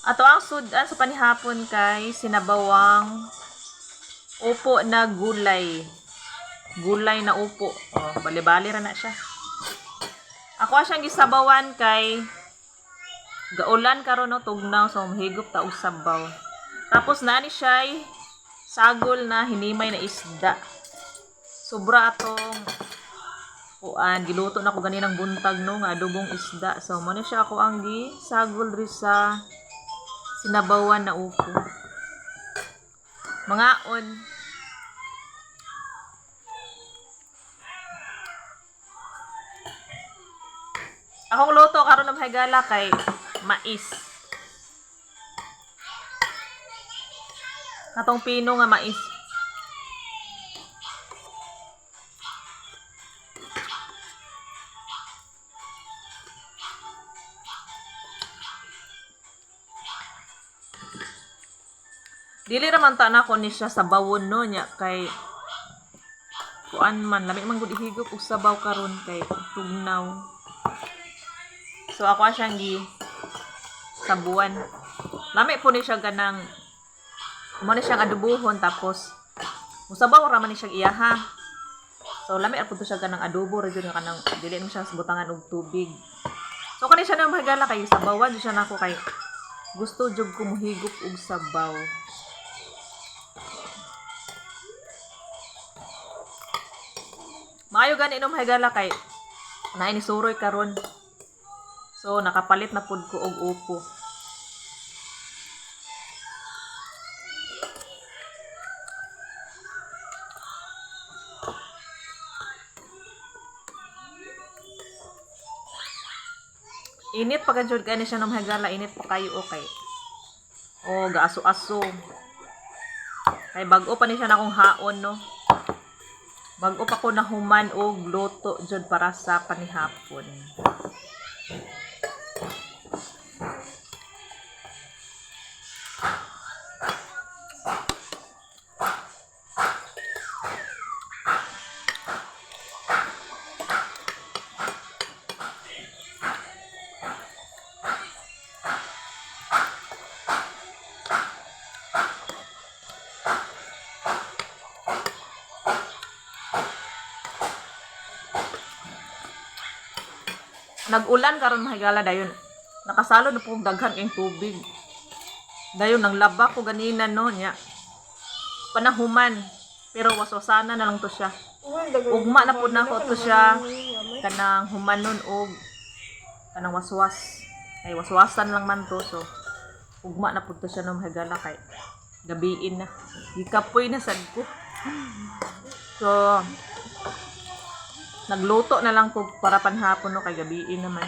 Ato ang sudan sa panihapon kay sinabawang upo na gulay. Gulay na upo. Oh, bali-bali ra na siya. Ako siyang gisabawan kay gaulan karon no tugnaw so mahigop ta og sabaw. Tapos nani siya sagol na hinimay na isda. Sobra atong kuan giluto na ko ganinang buntag no nga adobong isda. So mo ni siya ako ang gisagol ri sa sinabawan na upo. Mangaon. Akong luto karon ng higala kay mais. Katong pino nga mais. Dili ra man ta na ko ni siya sa bawon no nya kay kuan man lami man gud ihigop og sabaw karon kay tugnaw. So ako siyang sabuan. Lami po ni siya ganang mo ni siyang adobohon tapos musabaw ra man ni siya iyaha. So lami ra pud siya ganang adobo ra jud kanang dili mo siya butangan og tubig. So kani siya na mahigala kay sabawan jud siya nako kay gusto jud ko mohigop og sabaw. Maayo gani inom higala kay naay ni suroy karon. So nakapalit na pud ko og upo. Init pa jud kani siya nom higala, init pa kayo okay. Oh, gaaso-aso. Kay bag-o pa ni siya na akong haon no. Bag-o pa ko nahuman og luto jud para sa panihapon. Nag-ulan karon mahigala dayon. Nakasalo na po daghan kayong tubig. Dayon nang laba ko ganina no nya. Panahuman. Pero waswasana na lang to siya. Ugma na pud nako to siya kanang humanon og kanang waswas. Ay waswasan lang man to so ugma na pud to siya no mahigala kay gabiin na. Gikapoy na sad ko. So nagluto na lang ko para panhapon no kay gabiin naman.